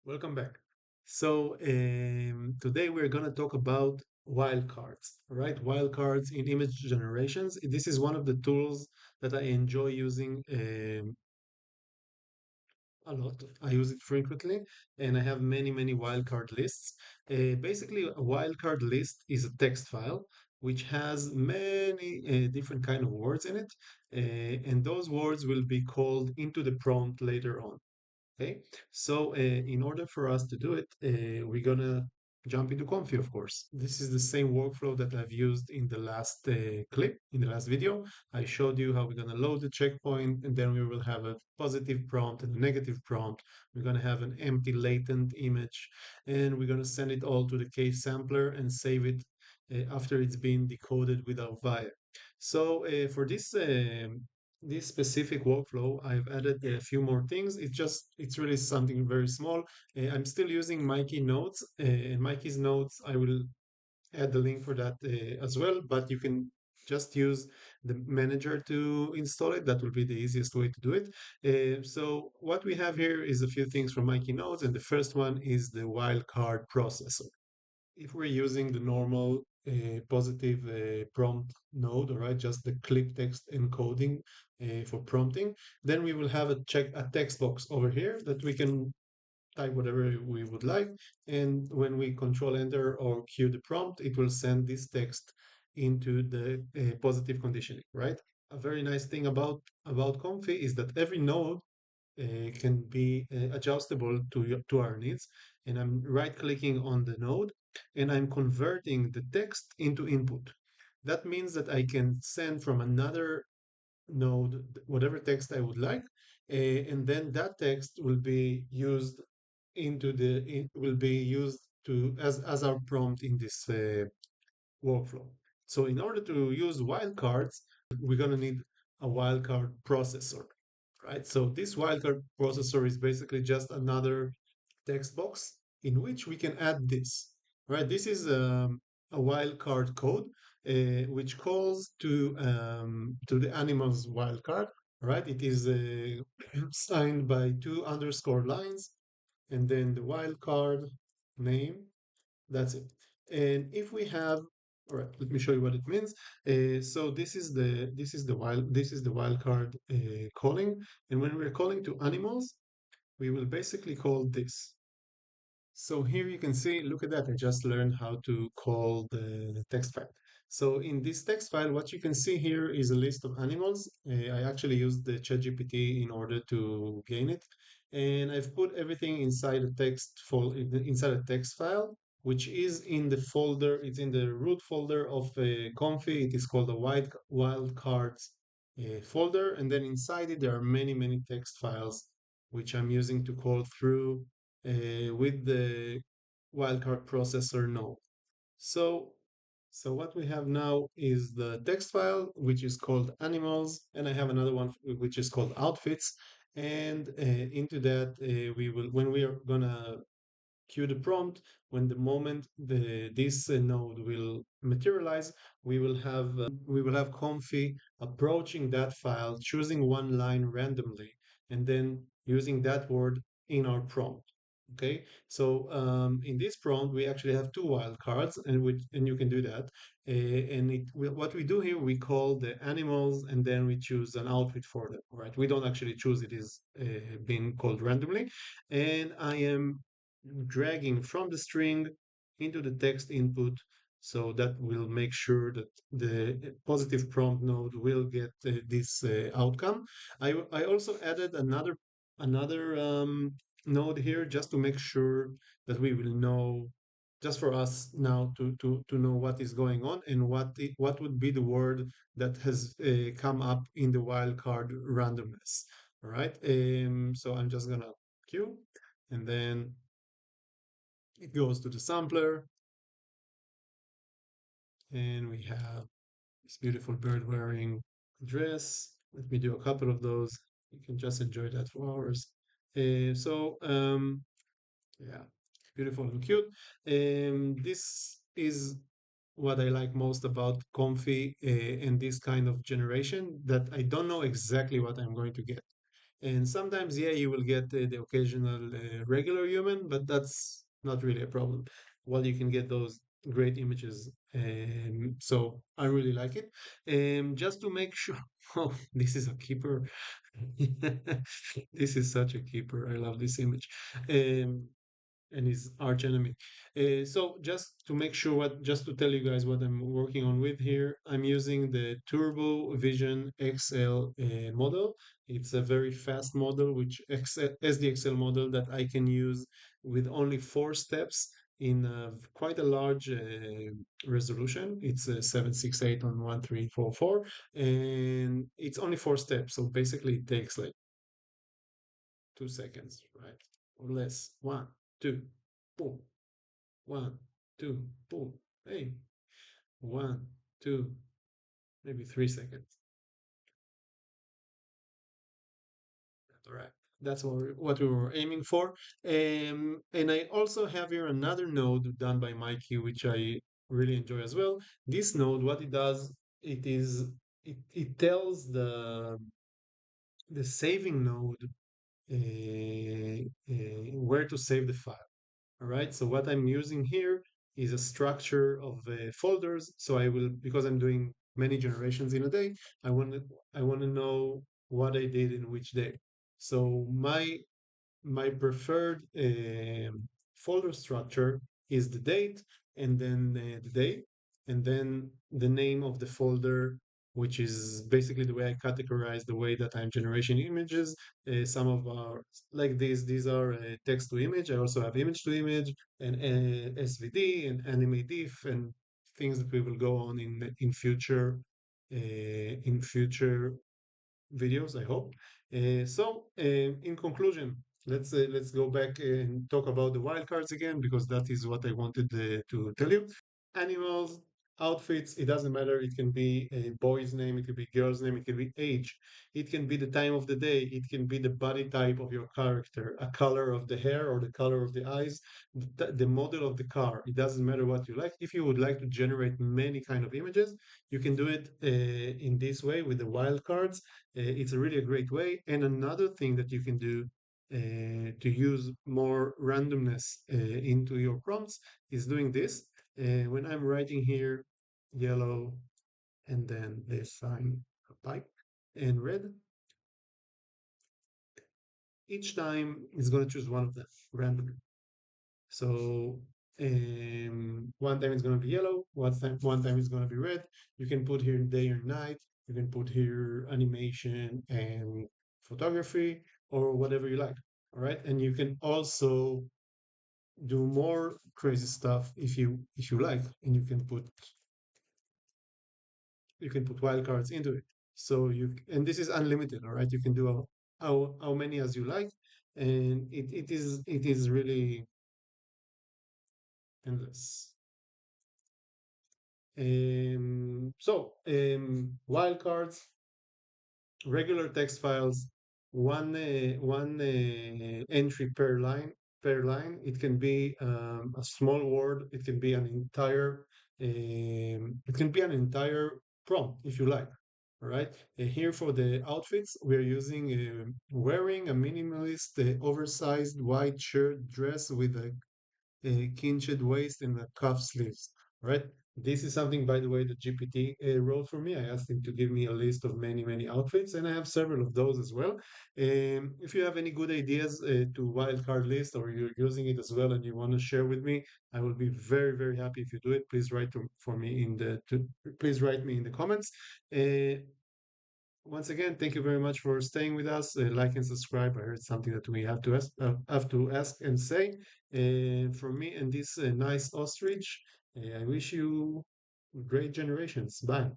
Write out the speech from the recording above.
Welcome back. Today we're going to talk about wildcards, all right? Wildcards in image generations. This is one of the tools that I enjoy using a lot. I use it frequently, and I have many wildcard lists. Basically, a wildcard list is a text file which has many different kind of words in it, and those words will be called into the prompt later on. Okay, in order for us to do it, we're gonna jump into Comfy, of course. This is the same workflow that I've used in the last clip, in the last video. I showed you how we're gonna load the checkpoint, and then we will have a positive prompt and a negative prompt. We're gonna have an empty latent image, and we're gonna send it all to the case sampler and save it after it's been decoded with our VIA. For this specific workflow, I've added a few more things. It's really something very small. I'm still using Mikey notes. In Mikey's notes, I will add the link for that as well, but you can just use the manager to install it. That will be the easiest way to do it. So what we have here is a few things from Mikey notes, and the first one is the wildcard processor. If we're using the normal positive prompt node, all right, just the clip text encoding for prompting, then we will have a text box over here that we can type whatever we would like. And when we control enter or cue the prompt, it will send this text into the positive conditioning, right? A very nice thing about Comfy is that every node can be adjustable to our needs. And I'm right clicking on the node and I'm converting the text into input. That means that I can send from another node whatever text I would like, and then that text will be used will be used to as our prompt in this workflow. So in order to use wildcards, we're going to need a wildcard processor, right? So this wildcard processor is basically just another text box in which we can add this, right? This is a wildcard code which calls to the animal's wildcard, right? It is signed by two underscore lines and then the wildcard name. That's it. And if we have, all right, let me show you what it means. So this is the wildcard calling, and when we're calling to animals, we will basically call this. So here you can see, look at that. I just learned how to call the text file. So in this text file, what you can see here is a list of animals. I actually used the ChatGPT in order to gain it. And I've put everything inside a inside a text file, which is in the folder. It's in the root folder of Comfy. It is called a wildcards folder. And then inside it, there are many text files, which I'm using to call through with the wildcard processor node. So, so what we have now is the text file, which is called animals, and I have another one which is called outfits. And into that, when we are gonna cue the prompt, when the moment this node will materialize, we will have Comfy approaching that file, choosing one line randomly, and then using that word in our prompt. Okay, so in this prompt we actually have two wildcards, and you can do that. What we do here, we call the animals, and then we choose an outfit for them. Right? We don't actually choose; it is being called randomly, and I am dragging from the string into the text input, so that will make sure that the positive prompt node will get this outcome. I also added another node here just to make sure that we will know, just for us now to know what is going on and what would be the word that has come up in the wildcard randomness. All right. So I'm just gonna queue, and then it goes to the sampler, and we have this beautiful bird wearing a dress. Let me do a couple of those. You can just enjoy that for hours. Yeah, beautiful and cute. This is what I like most about Comfy and this kind of generation, that I don't know exactly what I'm going to get. And sometimes, yeah, you will get the occasional regular human, but that's not really a problem. Well, you can get those great images. So I really like it. Just to make sure, oh, this is a keeper. This is such a keeper. I love this image. Um, and his arch enemy. So just to make sure just to tell you guys what I'm working on with here, I'm using the Turbo Vision XL model. It's a very fast model, which SDXL model that I can use with only 4 steps in quite a large resolution. It's 768 on 1344, and it's only 4 steps. So basically, it takes like 2 seconds, right? Or less. One, two, boom. One, two, boom. Hey, one, two, maybe 3 seconds. All right. That's what we were aiming for. And I also have here another node done by Mikey, which I really enjoy as well. This node, what it does, it tells the saving node where to save the file. All right. So what I'm using here is a structure of folders. So I will, because I'm doing many generations in a day, I want to know what I did in which day. So my preferred folder structure is the date and then the day and then the name of the folder, which is basically the way I categorize the way that I'm generating images. Some of our like these are text to image. I also have image to image and SVD and anime diff and things that we will go on in future videos, I hope. In conclusion, let's go back and talk about the wildcards again because that is what I wanted to tell you. Animals, outfits, it doesn't matter. It can be a boy's name, it can be girl's name, it can be age, it can be the time of the day, it can be the body type of your character, a color of the hair or the color of the eyes, the model of the car. It doesn't matter what you like. If you would like to generate many kind of images, you can do it in this way with the wildcards. It's a really a great way. And another thing that you can do to use more randomness into your prompts is doing this. When I'm writing here yellow and then this sign a pipe and red, each time it's going to choose one of them randomly. So one time it's going to be yellow, one time it's going to be red. You can put here day or night. You can put here animation and photography or whatever you like. All right, and you can also do more crazy stuff if you like, and you can put wildcards into it. So and this is unlimited. All right, you can do how many as you like, and it is really endless. Wildcards, regular text files, one entry per line. It can be a small word. It can be it can be an entire prompt if you like. All right. Here for the outfits, we're using wearing a minimalist, oversized white shirt dress with a cinched waist and the cuff sleeves, right? This is something, by the way, that GPT wrote for me. I asked him to give me a list of many, many outfits, and I have several of those as well. If you have any good ideas to wildcard list or you're using it as well and you want to share with me, I will be very, very happy if you do it. Please for me please write me in the comments. Once again, thank you very much for staying with us. Like and subscribe. I heard something that we have to ask and say. From me and this nice ostrich, I wish you great generations. Bye.